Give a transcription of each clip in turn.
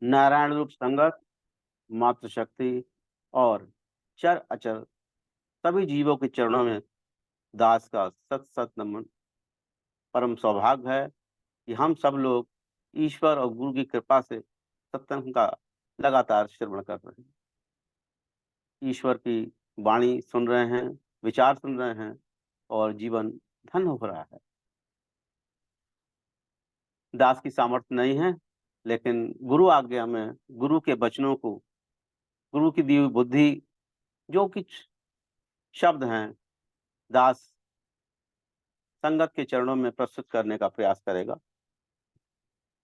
नारायण रूप संगत, मातृशक्ति और चर अचर सभी जीवों के चरणों में दास का सत सत नमन। परम सौभाग्य है कि हम सब लोग ईश्वर और गुरु की कृपा से सत्संग का लगातार श्रवण कर रहे हैं, ईश्वर की वाणी सुन रहे हैं, विचार सुन रहे हैं और जीवन धन्य हो रहा है। दास की सामर्थ्य नहीं है, लेकिन गुरु आज्ञा में गुरु के वचनों को, गुरु की दी हुई बुद्धि, जो कुछ शब्द हैं, दास संगत के चरणों में प्रस्तुत करने का प्रयास करेगा।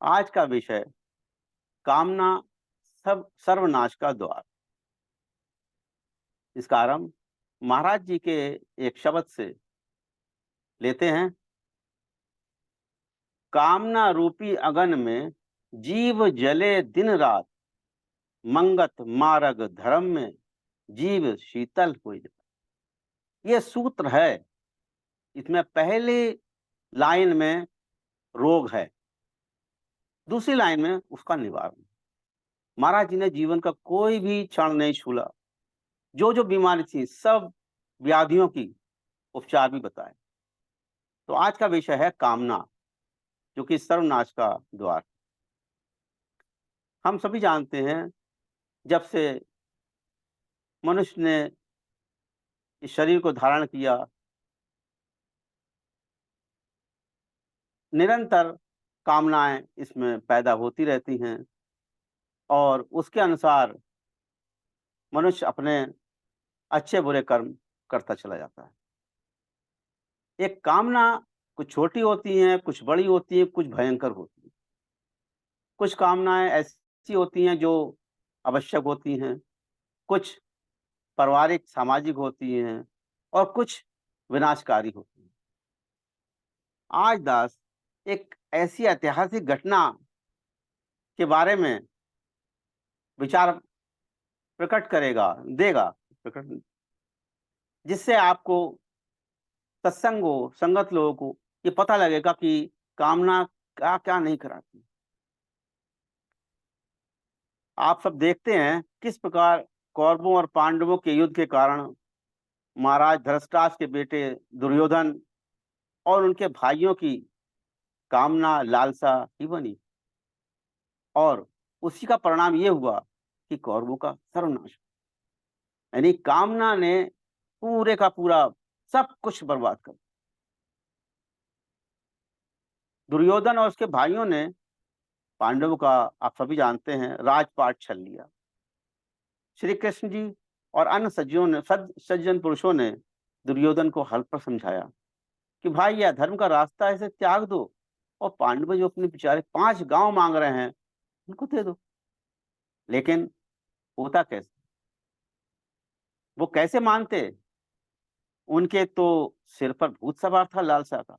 आज का विषय कामना सब सर्वनाश का द्वार। इसका आरंभ महाराज जी के एक शब्द से लेते हैं। कामना रूपी अगन में जीव जले दिन रात, मंगत मार्ग धर्म में जीव शीतल हो जाए। ये सूत्र है। इसमें पहली लाइन में रोग है, दूसरी लाइन में उसका निवारण। महाराज जी ने जीवन का कोई भी क्षण नहीं छूला, जो जो बीमारी थी सब व्याधियों की उपचार भी बताए। तो आज का विषय है कामना, जो कि सर्वनाश का द्वार। हम सभी जानते हैं, जब से मनुष्य ने इस शरीर को धारण किया, निरंतर कामनाएं इसमें पैदा होती रहती हैं और उसके अनुसार मनुष्य अपने अच्छे बुरे कर्म करता चला जाता है। एक कामना कुछ छोटी होती हैं, कुछ बड़ी होती हैं, कुछ भयंकर होती हैं। कुछ कामनाएं ऐसी होती हैं जो आवश्यक होती हैं, कुछ पारिवारिक सामाजिक होती हैं और कुछ विनाशकारी होती हैं। आज दास एक ऐसी ऐतिहासिक घटना के बारे में विचार प्रकट करेगा, देगा प्रकट, जिससे आपको सत्संग हो, संगत लोगों को ये पता लगेगा कि कामना क्या क्या नहीं कराती। आप सब देखते हैं किस प्रकार कौरवों और पांडवों के युद्ध के कारण महाराज धृतराष्ट्र के बेटे दुर्योधन और उनके भाइयों की कामना लालसा ही बनी, और उसी का परिणाम ये हुआ कि कौरवों का सर्वनाश। यानी कामना ने पूरे का पूरा सब कुछ बर्बाद कर। दुर्योधन और उसके भाइयों ने पांडवों का, आप सभी जानते हैं, राजपाट छल लिया। श्री कृष्ण जी और अन्य सज्जन पुरुषों ने दुर्योधन को हल पर समझाया कि भाई यह धर्म का रास्ता है, इसे त्याग दो और पांडव जो अपने बेचारे 5 गांव मांग रहे हैं उनको दे दो। लेकिन होता कैसे, वो कैसे मानते? उनके तो सिर पर भूत सवार था, लालसा का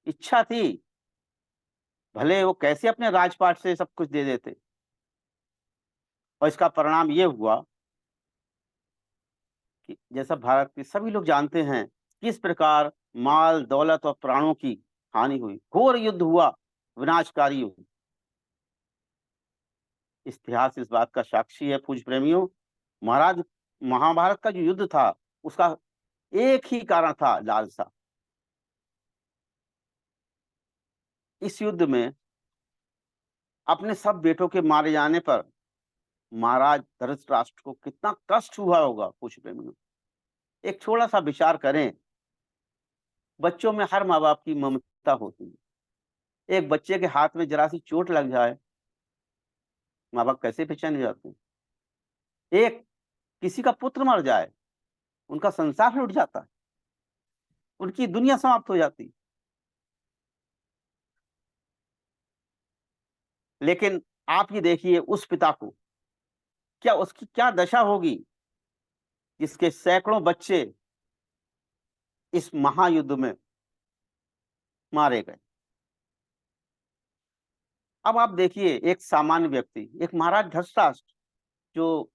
इच्छा थी, भले वो कैसे अपने राजपाट से सब कुछ दे देते। और इसका परिणाम ये हुआ कि जैसा भारत के सभी लोग जानते हैं किस प्रकार माल दौलत और प्राणों की हानि हुई, घोर युद्ध हुआ, विनाशकारी युद्ध। इतिहास इस बात का साक्षी है पूज्य प्रेमियों। महाराज महाभारत का जो युद्ध था उसका एक ही कारण था, लालसा। इस युद्ध में अपने सब बेटों के मारे जाने पर महाराज धृतराष्ट्र को कितना कष्ट हुआ होगा पूज्य प्रेमियों। एक थोड़ा सा विचार करें, बच्चों में हर माँ बाप की ममता होती है। एक बच्चे के हाथ में जरा सी चोट लग जाए, माँ बाप कैसे पहचान जाते हैं। एक किसी का पुत्र मर जाए, उनका संसार लुट जाता है, उनकी दुनिया समाप्त हो जाती है। लेकिन आप ये देखिए उस पिता को, क्या उसकी क्या दशा होगी जिसके सैकड़ों बच्चे इस महायुद्ध में मारे गए। अब आप देखिए एक सामान्य व्यक्ति, एक महाराज धृतराष्ट्र, जो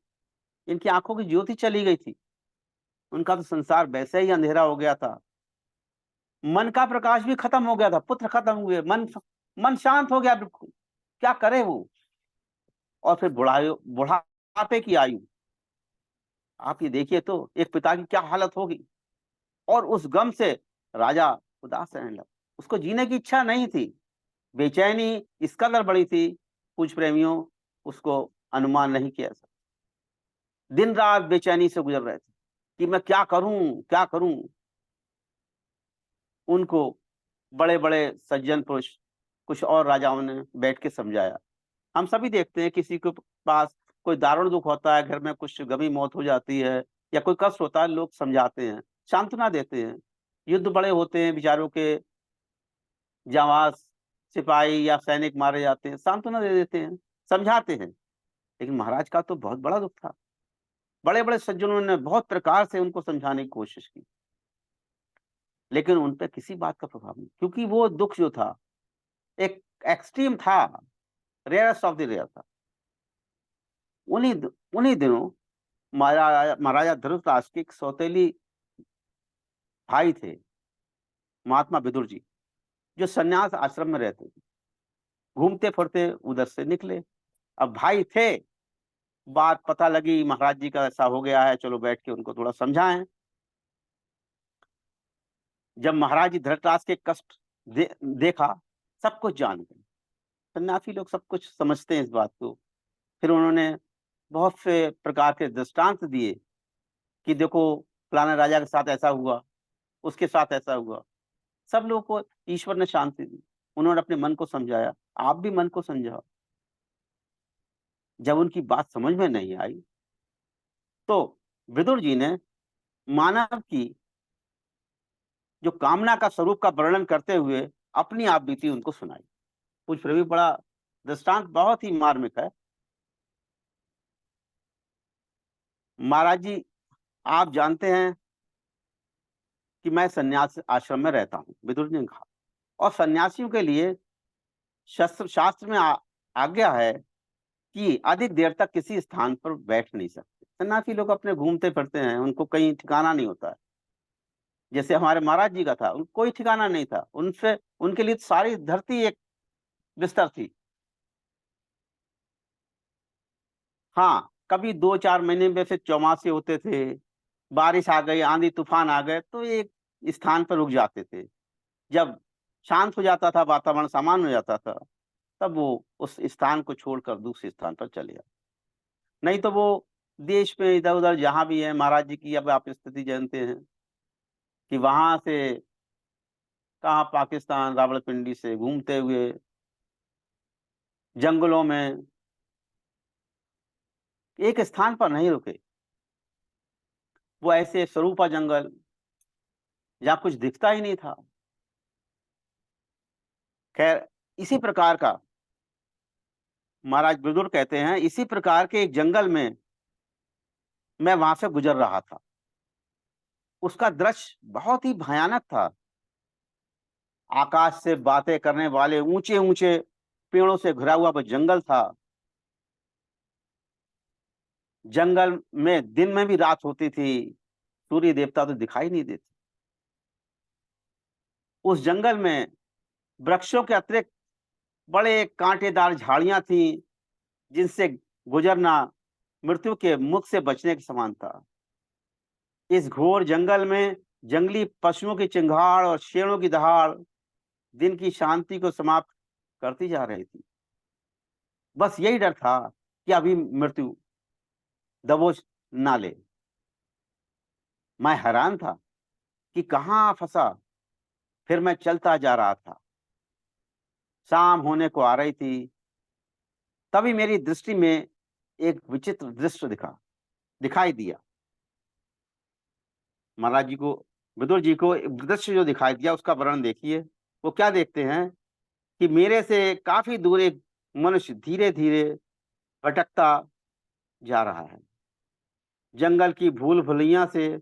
इनकी आंखों की ज्योति चली गई थी, उनका तो संसार वैसे ही अंधेरा हो गया था, मन का प्रकाश भी खत्म हो गया था, पुत्र खत्म हुए, मन मन शांत हो गया बिल्कुल। क्या करे वो? और फिर बुढ़ापे की आयु, आप ये देखिए तो एक पिता की क्या हालत होगी। और उस गम से राजा उदास रहने लगा। उसको जीने की इच्छा नहीं थी, बेचैनी इस कदर बड़ी थी, कुछ प्रेमियों उसको अनुमान नहीं किया जा सकता। दिन रात बेचैनी से गुजर रहे थे कि मैं क्या करूं, क्या करूं। उनको बड़े-बड़े सज्जन पुरुष, कुछ और राजाओं ने बैठ के समझाया। हम सभी देखते हैं किसी के पास कोई दारुण दुःख होता है, घर में कुछ गमी मौत हो जाती है या कोई कष्ट होता है, लोग समझाते हैं, सांत्वना देते हैं। युद्ध बड़े होते हैं, बेचारों के जाँबाज़ सिपाही या सैनिक मारे जाते हैं, सांत्वना दे देते हैं, समझाते हैं। लेकिन महाराज का तो बहुत बड़ा दुःख था। बड़े-बड़े सज्जनों ने बहुत प्रकार से उनको समझाने की कोशिश की, लेकिन उन पे किसी बात का प्रभाव नहीं, क्योंकि वो दुःख जो था, एक एक्सट्रीम था, रेयरेस्ट ऑफ द रेयर था। उन्हीं दिनों महाराजा ध्रुतराष्ट्र के एक सौतेली भाई थे, महात्मा विदुर जी, जो सन्यास आश्रम में रहते थे। घूमते-फिरते उधर से निकले। अब भाई थे, बात पता लगी महाराज जी का ऐसा हो गया है, चलो बैठ के उनको थोड़ा समझाएँ। जब महाराज जी धृतराष्ट्र के कष्ट देखा, सब कुछ जान गए। सन्यासी लोग सब कुछ समझते हैं इस बात को। फिर उन्होंने बहुत से प्रकार के दृष्टांत दिए कि देखो फलाना राजा के साथ ऐसा हुआ, उसके साथ ऐसा हुआ। सब लोगों को ईश्वर ने शांति दी। उन्होंने अपने मन को समझाया, आप भी मन को समझाओ। जब उनकी बात समझ में नहीं आई, तो विदुर जी ने मानव की जो कामना का स्वरूप का वर्णन करते हुए अपनी आप बीती उनको सुनाई। कुछ फिर भी बड़ा दृष्टांत बहुत ही मार्मिक है। महाराज जी, आप जानते हैं कि मैं सन्यास आश्रम में रहता हूँ, विदुर जी ने कहा। और सन्यासियों के लिए शास्त्र में आज्ञा है कि अधिक देर तक किसी स्थान पर बैठ नहीं सकते। सन्यासी लोग अपने घूमते फिरते हैं, उनको कहीं ठिकाना नहीं होता है। जैसे हमारे महाराज जी का था, उनको कोई ठिकाना नहीं था। उनसे उनके लिए सारी धरती एक बिस्तर थी। हाँ, कभी 2-4 महीने में से चौमासे होते थे, बारिश आ गई, आंधी-तूफान आ गए, तो एक स्थान पर रुक जाते थे। जब शांत हो जाता था, वातावरण सामान्य हो जाता था, तब वो उस स्थान को छोड़कर दूसरे स्थान पर चले जाते। नहीं तो वो देश में इधर-उधर जहाँ भी है, महाराज जी की अब आप स्थिति जानते हैं कि वहाँ से कहाँ पाकिस्तान, रावलपिंडी से घूमते हुए जंगलों में एक स्थान पर नहीं रुके। वो ऐसे सरूपा जंगल जहाँ कुछ दिखता ही नहीं था। खैर, इसी प्रकार का महाराज विदुर कहते हैं, इसी प्रकार के एक जंगल में मैं वहाँ से गुज़र रहा था। उसका दृश्य बहुत ही भयानक था। आकाश से बातें करने वाले ऊँचे-ऊँचे पेड़ों से घिरा हुआ वो जंगल था। जंगल में दिन में भी रात होती थी, सूर्य देवता तो दिखाई नहीं देते। उस जंगल में वृक्षों के अतिरिक्त बड़े कांटेदार झाड़ियाँ थीं, जिनसे गुज़रना मृत्यु के मुख से बचने के समान था। इस घोर जंगल में जंगली पशुओं की चिंगाड़ और शेरों की दहाड़ दिन की शांति को समाप्त करती जा रही थी। बस यही डर था कि अभी मृत्यु दबोच ना ले। मैं हैरान था कि कहाँ फँसा, फिर मैं चलता जा रहा था। शाम होने को आ रही थी, तभी मेरी दृष्टि में एक विचित्र दृश्य दिखाई दिया। महाराज जी को, विदुर जी को एक दृश्य जो दिखाई दिया उसका वर्णन देखिए। वो क्या देखते हैं कि मेरे से काफ़ी दूर एक मनुष्य धीरे-धीरे भटकता जा रहा है। जंगल की भूल-भुलैया से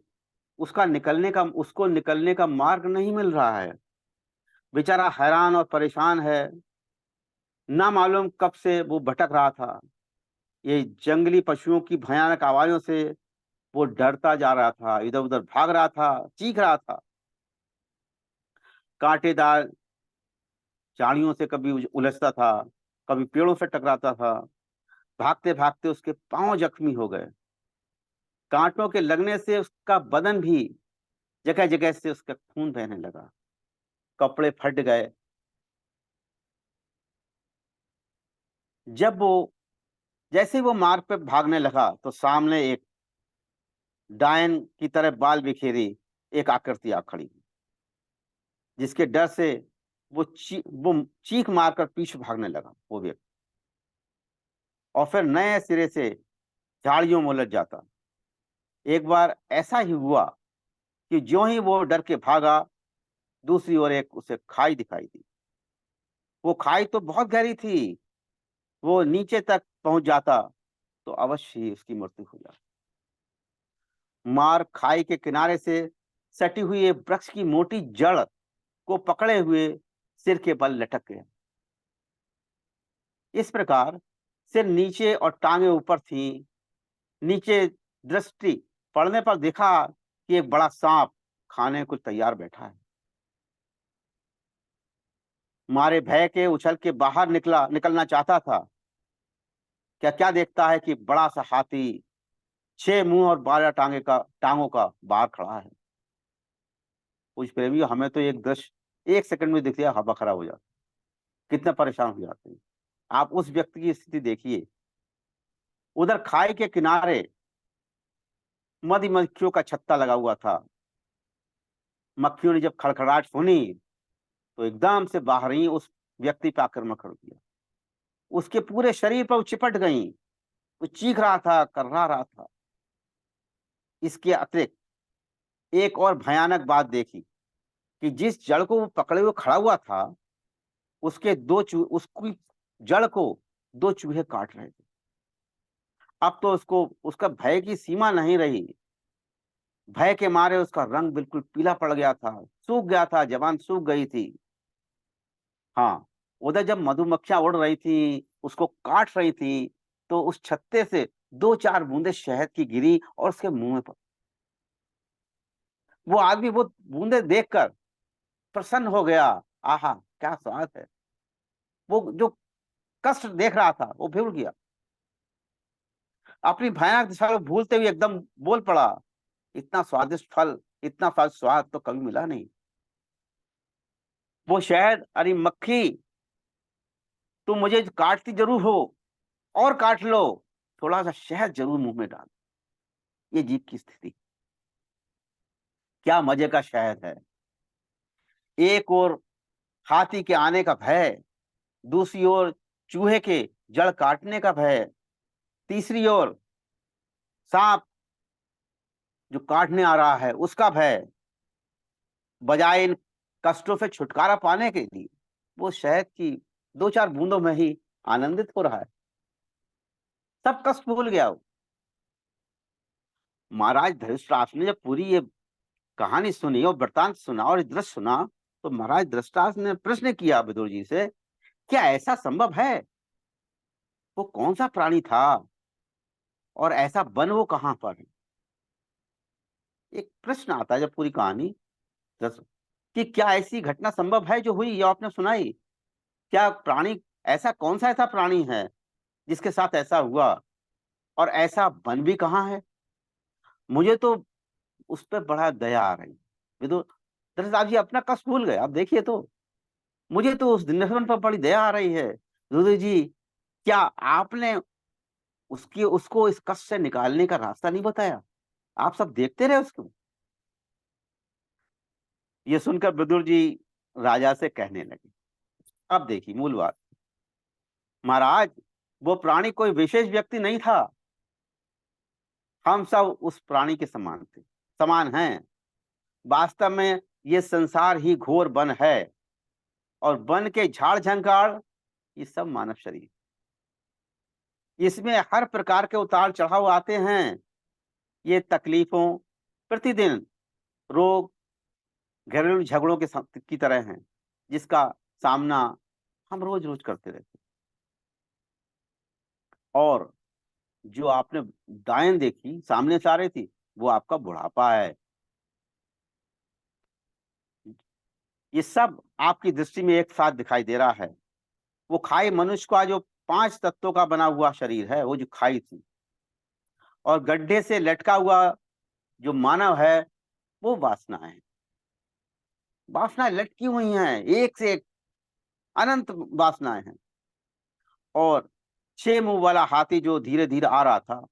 उसको निकलने का मार्ग नहीं मिल रहा है। बेचारा हैरान और परेशान है। ना मालूम कब से वो भटक रहा था। ये जंगली पशुओं की भयानक आवाज़ों से वो डरता जा रहा था, इधर-उधर भाग रहा था, चीख रहा था। कांटेदार झाड़ियों से कभी उलझता था, कभी पेड़ों से टकराता था। भागते भागते उसके पांव जख्मी हो गए। कांटों के लगने से उसका बदन भी जगह जगह से उसका खून बहने लगा, कपड़े फट गए। जब वो जैसे ही वो मार्ग पे भागने लगा तो सामने एक डायन की तरह बाल बिखेरी एक आकृति आ खड़ी, जिसके डर से वो चीख मारकर पीछे भागने लगा वो व्यक्ति, और फिर नए सिरे से झाड़ियों में उलझ जाता। एक बार ऐसा ही हुआ कि ज्यों ही वो डर के भागा, दूसरी ओर एक उसे खाई दिखाई दी। वो खाई तो बहुत गहरी थी, वो नीचे तक पहुंच जाता तो अवश्य ही उसकी मृत्यु हो जाती। मार खाई के किनारे से सटी हुई एक वृक्ष की मोटी जड़ को पकड़े हुए सिर के बल लटक गया। इस प्रकार सिर नीचे और टांगे ऊपर थी। नीचे दृष्टि पड़ने पर देखा कि एक बड़ा सांप खाने को तैयार बैठा है। मारे भय के उछल के बाहर निकलना चाहता था, क्या क्या देखता है कि बड़ा सा हाथी 6 मुंह और 12 टांगों का बाहर खड़ा है। कुछ प्रेमियों, हमें तो एक दृश्य 1 सेकंड में दिख लिया, हवा खराब हो जाती, कितना परेशान हो जाते हैं। आप उस व्यक्ति की स्थिति देखिए। उधर खाई के किनारे मधुमक्खियों का छत्ता लगा हुआ था। मक्खियों ने जब खड़खड़ाहट सुनी तो एकदम से बाहर ही उस व्यक्ति पे आक्रमण कर दिया। उसके पूरे शरीर पर वो चिपट गईं। वो चीख रहा था, कर्रा रहा था। इसके अतिरिक्त एक और भयानक बात देखी कि जिस जड़ को वो पकड़े हुए खड़ा हुआ था, उसकी जड़ को 2 चूहे काट रहे थे। अब तो उसको उसका भय की सीमा नहीं रही। भय के मारे उसका रंग बिल्कुल पीला पड़ गया था, सूख गया था, जबान सूख गई थी। हाँ, उधर जब मधुमक्खियां उड़ रही थी, उसको काट रही थी, तो उस छत्ते से 2-4 बूंदे शहद की गिरी और उसके मुंह में पड़ी। वो आदमी वो बूंदे देखकर प्रसन्न हो गया। आहा! क्या स्वाद है। वो जो कष्ट देख रहा था, वो भूल गया। अपनी भयानक दशा को भूलते हुए एकदम बोल पड़ा, इतना स्वादिष्ट फल, इतना स्वाद तो कभी मिला नहीं। वो शहद, अरे मक्खी, तुम मुझे काटती जरूर हो, और काट लो, थोड़ा सा शहद जरूर मुंह में डाल। ये जीभ की स्थिति, क्या मजे का शहद है। एक ओर हाथी के आने का भय, दूसरी ओर चूहे के जड़ काटने का भय, तीसरी ओर सांप जो काटने आ रहा है उसका भय। बजाय इन कष्टों से छुटकारा पाने के लिए वो शहद की 2-4 बूंदों में ही आनंदित हो रहा है। सब कष्ट भूल गया वो। महाराज धृतराष्ट्र ने जब पूरी ये कहानी सुनी और वृत्तांत सुना और ये दृश्य सुना, तो महाराज धृतराष्ट्र ने प्रश्न किया विदुर जी से, क्या ऐसा संभव है? वो कौन सा प्राणी था और ऐसा वन वो कहाँ पर है? एक प्रश्न आता है जब पूरी कहानी कि क्या ऐसी घटना संभव है जो हुई, ये आपने सुनाई? क्या प्राणी, ऐसा कौन सा ऐसा प्राणी है जिसके साथ ऐसा हुआ, और ऐसा वन भी कहाँ है? मुझे तो उस पे बड़ा दया आ रही। विदुर दरअसल आप जी अपना कष्ट भूल गए, आप देखिए तो। मुझे तो उस दिनवन पर बड़ी दया आ रही है। विदुर जी, क्या आपने उसको इस कष्ट से निकालने का रास्ता नहीं बताया? आप सब देखते रहे उसको। ये सुनकर विदुर जी राजा से कहने लगे, अब देखिए मूल बात। महाराज, वो प्राणी कोई विशेष व्यक्ति नहीं था। हम सब उस प्राणी के समान हैं। वास्तव में ये संसार ही घोर वन है, और वन के झाड़ झंकाड़ ये सब मानव शरीर। इसमें हर प्रकार के उतार चढ़ाव आते हैं। ये तकलीफों, प्रतिदिन रोग, घरेलू झगड़ों की तरह हैं, जिसका सामना हम रोज रोज करते रहते हैं। और जो आपने डायन देखी सामने से आ रही थी, वो आपका बुढ़ापा है। ये सब आपकी दृष्टि में एक साथ दिखाई दे रहा है। वो खाई मनुष्य का जो 5 तत्वों का बना हुआ शरीर है, वो जो खाई थी, और गड्ढे से लटका हुआ जो मानव है, वो वासनाएँ हैं। वासनाएँ लटकी हुई हैं, एक से एक अनंत वासनाएँ हैं। और 6 मुँह वाला हाथी जो धीरे-धीरे आ रहा था,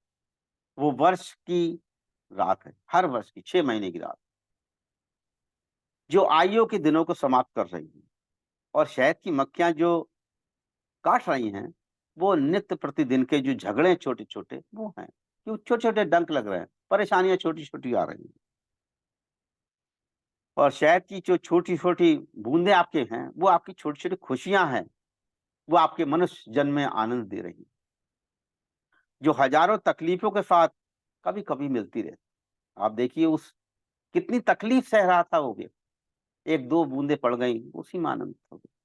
वो वर्ष की रात है, हर वर्ष की 6 महीने की रात, जो आयुओं के दिनों को समाप्त कर रही है। और शहद की मक्खियाँ जो काट रही हैं, वो नित्य प्रतिदिन के जो झगड़े छोटे-छोटे वो हैं, क्यों छोटे-छोटे डंक लग रहे हैं, परेशानियाँ छोटी-छोटी आ रही हैं। और शहद की जो छोटी-छोटी बूँदें आपके हैं, वो आपकी छोटी-छोटी खुशियाँ हैं, वो आपके मनुष्य जन्म में आनंद दे रही हैं, जो हज़ारों तकलीफ़ों के साथ कभी-कभी मिलती रहती। आप देखिए उस कितनी तकलीफ़ सह रहा था वो व्यक्ति, 1-2 बूँदें पड़ गईं, उसी में आनंद हो गया।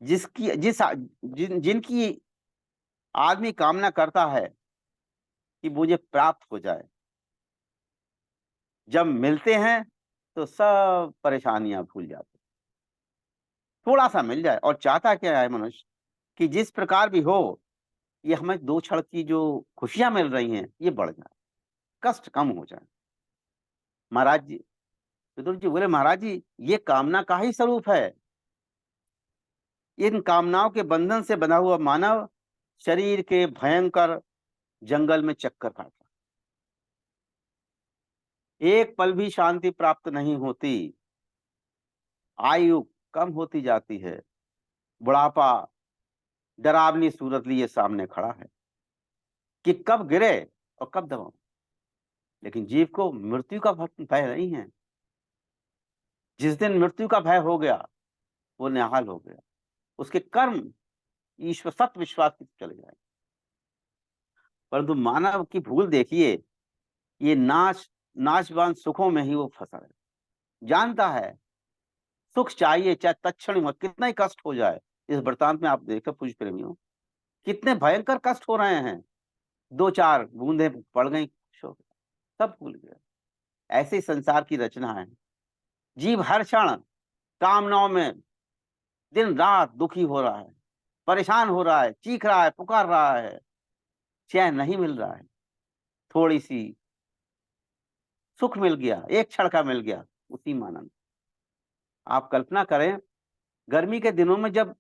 जिसकी जिस आ जिन जिनकी आदमी कामना करता है कि मुझे प्राप्त हो जाए, जब मिलते हैं, तो सब परेशानियाँ भूल जाते हैं। थोड़ा-सा मिल जाए और चाहता क्या है मनुष्य कि जिस प्रकार भी हो, ये हमें 2 क्षण की जो खुशियाँ मिल रही हैं, ये बढ़ जाए, कष्ट कम हो जाए। महाराज जी विदुर जी बोले, "महाराज जी, ये कामना का ही स्वरूप है। इन कामनाओं के बंधन से बंधा हुआ मानव शरीर के भयंकर जंगल में चक्कर काट रहा है। एक पल भी शांति प्राप्त नहीं होती, आयु कम होती जाती है, बुढ़ापा डरावनी सूरत लिए सामने खड़ा है कि कब गिरे और कब दबाऊँ। लेकिन जीव को मृत्यु का भय नहीं है। जिस दिन मृत्यु का भय हो गया, वो निहाल हो गया। उसके कर्म ईश्वर सत विश्वास की चले जाएँ। परंतु मानव की भूल देखिए, ये नाशवान सुखों में ही वो फँसा है। जानता है, सुख चाहिए चाहे तत्क्षण में कितना ही कष्ट हो जाए। इस वृत्तांत में आप देखो पूज्य प्रेमियों, कितने भयंकर कष्ट हो रहे हैं। 2-4 बूँदें पड़ गईं, खुश हो गया, सब भूल गया। ऐसे ही संसार की रचना है। जीव हर क्षण कामनाओं में दिन-रात दुखी हो रहा है, परेशान हो रहा है, चीख रहा है, पुकार रहा है, चैन नहीं मिल रहा है। थोड़ी-सी सुख मिल गया, एक क्षण का मिल गया, उसी में आनंद। आप कल्पना करें, गर्मी के दिनों में जब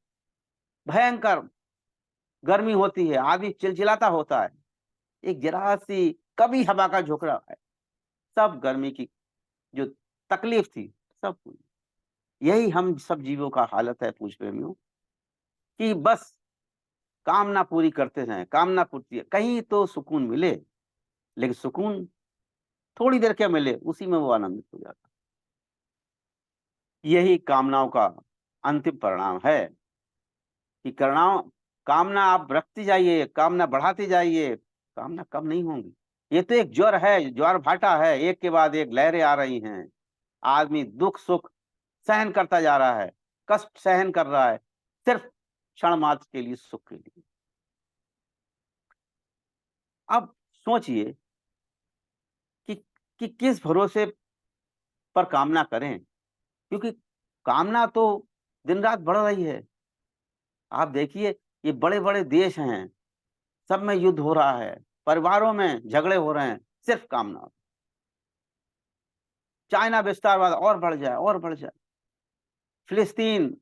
भयंकर गर्मी होती है, आदमी चिलचिलाता होता है, एक ज़रा-सी कभी हवा का झोंका है, सब गर्मी की जो तकलीफ थी, सब भूल गए। यही हम सब जीवों का हालत है पूज्य प्रेमियों, कि बस कामना पूरी करते रहें, कामना पूर्ति है, कहीं तो सुकून मिले, लेकिन सुकून थोड़ी देर क्या मिले, उसी में वो आनंदित हो जाता है। यही कामनाओं का अंतिम परिणाम है कि कामना आप रखती जाइए, कामना बढ़ाती जाइए, कामना कम नहीं होंगी। ये तो एक ज्वर है, ज्वार-भाटा है, एक के बाद एक लहरें आ रही हैं। आदमी दुख-सुख सहन करता जा रहा है, कष्ट सहन कर रहा है, सिर्फ़ क्षण मात्र के लिए, सुख के लिए। अब सोचिए कि किस भरोसे पर कामना करें? क्योंकि कामना तो दिन-रात बढ़ रही है। आप देखिए, ये बड़े-बड़े देश हैं, सब में युद्ध हो रहा है, परिवारों में झगड़े हो रहे हैं, सिर्फ़ कामना। चाइना विस्तारवाद और बढ़ जाए और बढ़ जाए। फ़िलिस्तीन,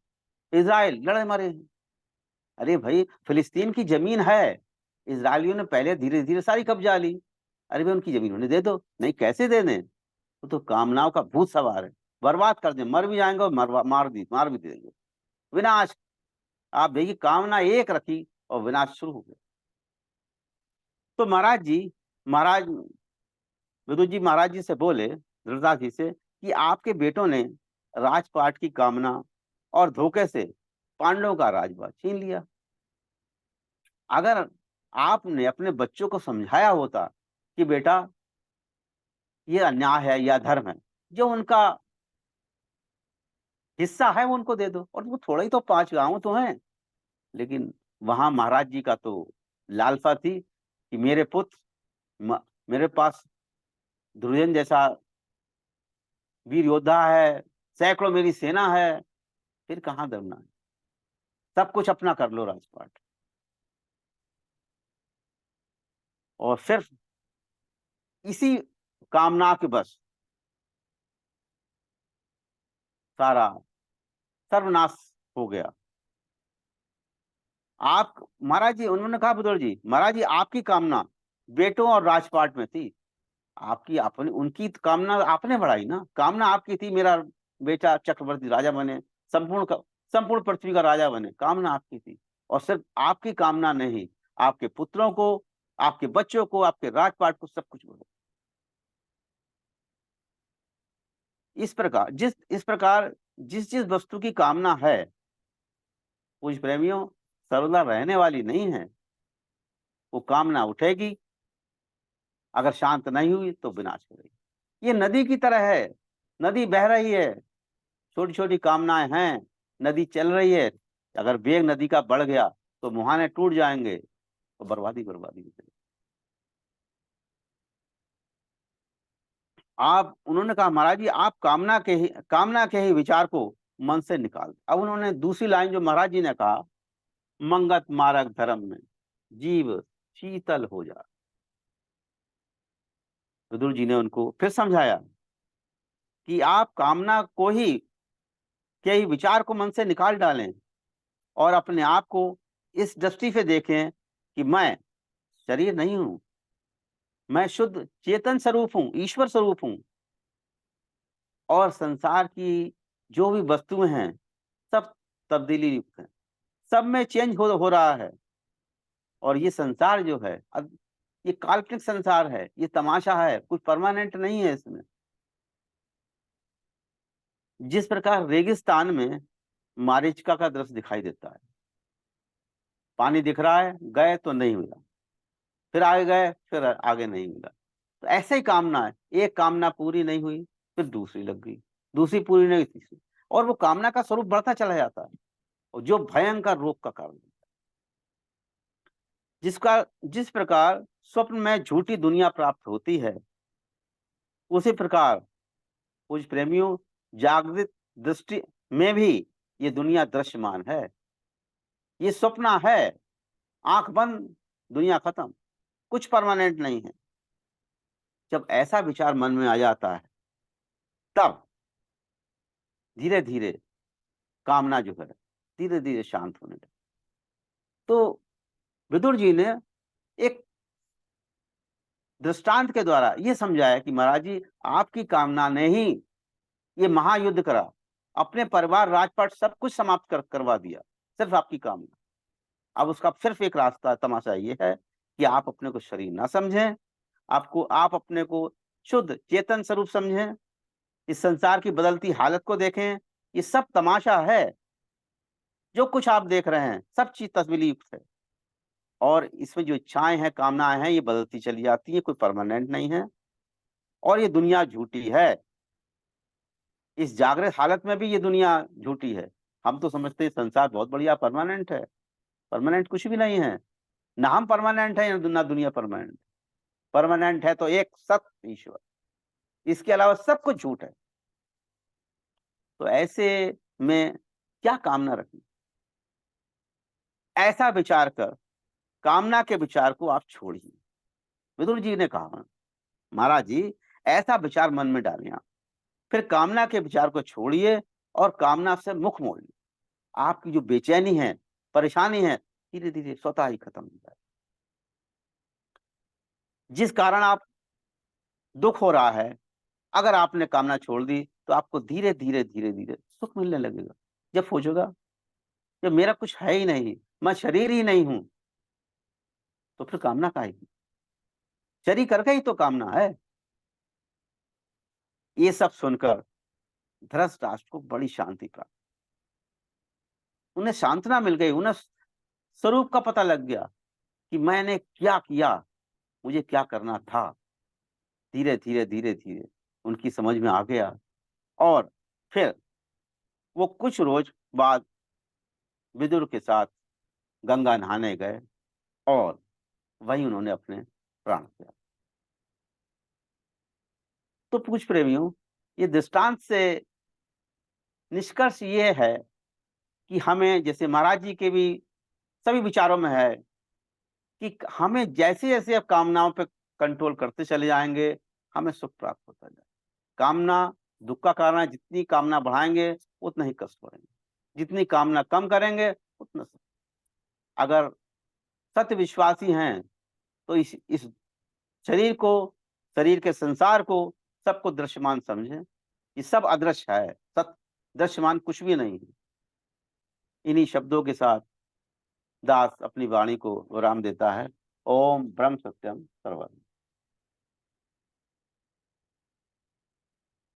इज़राइल लड़े मरे हैं। अरे भई, फ़िलिस्तीन की ज़मीन है, इज़राइलियों ने पहले धीरे-धीरे सारी कब्ज़ा ली। अरे भई, उनकी ज़मीन उन्हें दे दो। नहीं, कैसे दे दें? वो तो कामनाओं का भूत सवार है, बर्बाद कर दें, मर भी जाएँगे और मार भी देंगे। विनाश। आप देखिए, कामना एक रखी और विनाश शुरू हो गया। तो महाराज विदुर जी महाराज जी से बोले, धृतराष्ट्र जी से, कि आपके बेटों ने राजपाट की कामना और धोखे से पांडवों का राजपाट छीन लिया। अगर आपने अपने बच्चों को समझाया होता कि बेटा, ये अन्याय है या धर्म है, जो उनका हिस्सा है वो उनको दे दो, और वो थोड़ा ही तो 5 गाँव तो हैं। लेकिन वहाँ महाराज जी का तो लालसा थी कि मेरे पुत्र म मेरे पास दुर्योधन जैसा वीर योद्धा है, सैकड़ों मेरी सेना है, फिर कहाँ डरना है? सब कुछ अपना कर लो राजपाट। और सिर्फ इसी कामना के बस सारा सर्वनाश हो गया। आप महाराज जी, उन्होंने कहा बुजुर्ग जी, महाराज जी आपकी कामना बेटों और राजपाट में थी। आपकी अपनी उनकी कामना आपने बढ़ाई ना, कामना आपकी थी मेरा बेटा चक्रवर्ती राजा बने, संपूर्ण पृथ्वी का राजा बने, कामना आपकी थी। और सिर्फ आपकी कामना नहीं, आपके पुत्रों को, आपके बच्चों को, आपके राजपाट को सब कुछ बोले। इस प्रकार जिस जिस वस्तु की कामना है, पूज्य प्रेमियों, सर्वदा रहने वाली नहीं है। वो कामना उठेगी, अगर शांत नहीं हुई तो विनाश करेगी। ये नदी की तरह है, नदी बह रही है, छोटी छोटी कामनाएं हैं, नदी चल रही है। अगर वेग नदी का बढ़ गया तो मुहाने टूट जाएंगे, तो बर्बादी बर्बादी हो जाएगी। आप उन्होंने कहा महाराज जी आप कामना के ही विचार को मन से निकाल। अब उन्होंने दूसरी लाइन जो महाराज जी ने कहा, मंगत मारक धर्म में जीव शीतल हो जा। विदुर जी ने उनको फिर समझाया कि आप कामना को ही के ही विचार को मन से निकाल डालें और अपने आप को इस दृष्टि से देखें कि मैं शरीर नहीं हूं, मैं शुद्ध चेतन स्वरूप हूं, ईश्वर स्वरूप हूं। और संसार की जो भी वस्तुएं हैं सब तब्दीली युक्त हैं, सब में चेंज हो रहा है। और ये संसार जो है, अब ये काल्पनिक संसार है, ये तमाशा है, कुछ परमानेंट नहीं है इसमें। जिस प्रकार रेगिस्तान में मारीचिका का दृश्य दिखाई देता है, पानी दिख रहा है, गए तो नहीं मिला, फिर आगे गए, फिर आगे नहीं मिला। तो ऐसे ही कामना है, एक कामना पूरी नहीं हुई, फिर दूसरी लग गई, दूसरी पूरी नहीं हुई, तीसरी, और वो कामना का स्वरूप बढ़ता चला जाता है, और जो भयंकर रोग का कारण है। जिस प्रकार स्वप्न में झूठी दुनिया प्राप्त होती है, उसी प्रकार कुछ प्रेमियों जागृत दृष्टि में भी ये दुनिया दृश्यमान है। ये स्वप्न है, आंख बंद दुनिया खत्म, कुछ परमानेंट नहीं है। जब ऐसा विचार मन में आ जाता है, तब धीरे धीरे कामना जो है धीरे धीरे शांत होने लगी। तो विदुर जी ने एक दृष्टांत के द्वारा ये समझाया कि महाराज जी आपकी कामना ने ही ये महायुद्ध करा, अपने परिवार राजपाट सब कुछ समाप्त करवा दिया, सिर्फ आपकी कामना। अब उसका सिर्फ एक रास्ता तमाशा ये है कि आप अपने को शरीर ना समझें, आप अपने को शुद्ध चेतन स्वरूप समझें, इस संसार की बदलती हालत को देखें। ये सब तमाशा है, जो कुछ आप देख रहे हैं सब चीज तस्वीर युक्त है, और इसमें जो इच्छाएं हैं, कामनाएं हैं, ये बदलती चली जाती है, कोई परमानेंट नहीं है, और ये दुनिया झूठी है। इस जागृत हालत में भी ये दुनिया झूठी है। हम तो समझते हैं संसार बहुत बढ़िया परमानेंट है, परमानेंट कुछ भी नहीं है। ना हम परमानेंट है, ना दुनिया परमानेंट। परमानेंट है तो एक सत्य ईश्वर, इसके अलावा सब कुछ झूठ है। तो ऐसे में क्या कामना रखनी? ऐसा विचार कर कामना के विचार को आप छोड़िए। विदुर जी ने कहा महाराज जी ऐसा विचार मन में डालिए आप, फिर कामना के विचार को छोड़िए और कामना से मुख मोड़िए। आपकी जो बेचैनी है, परेशानी है, धीरे धीरे स्वतः ही खत्म हो जाए। जिस कारण आप दुख हो रहा है, अगर आपने कामना छोड़ दी तो आपको धीरे धीरे धीरे धीरे सुख मिलने लगेगा। जब सोचोगा जब मेरा कुछ है ही नहीं, मैं शरीर ही नहीं हूं, तो फिर कामना काहे की? शरीर करके ही तो कामना है। ये सब सुनकर धृतराष्ट्र को बड़ी शांति प्राप्त, उन्हें सांत्वना मिल गई, उन्हें स्वरूप का पता लग गया कि मैंने क्या किया, मुझे क्या करना था। धीरे धीरे धीरे धीरे उनकी समझ में आ गया, और फिर वो कुछ रोज बाद विदुर के साथ गंगा नहाने गए, और वहीं उन्होंने अपने प्राण त्याग। तो पूछ प्रेमियों, ये दृष्टांत से निष्कर्ष ये है कि हमें, जैसे महाराज जी के भी सभी विचारों में है कि हमें जैसे-जैसे अब कामनाओं पे कंट्रोल करते चले जाएँगे, हमें सुख प्राप्त होता जाएगा। कामना दुःख का कारण है, जितनी कामना बढ़ाएँगे, उतना ही कष्ट बढ़ेंगे। जितनी कामना कम करेंगे, उतना सुख। अगर सत्य विश्वासी हैं, तो इस शरीर को, शरीर के संसार को, सबको दृश्यमान समझें। ये सब अदृश्य है, सत्य दृश्यमान कुछ भी नहीं है। इन्हीं शब्दों के साथ दास अपनी वाणी को विराम देता है। ओम ब्रह्म सत्यम सर्वम।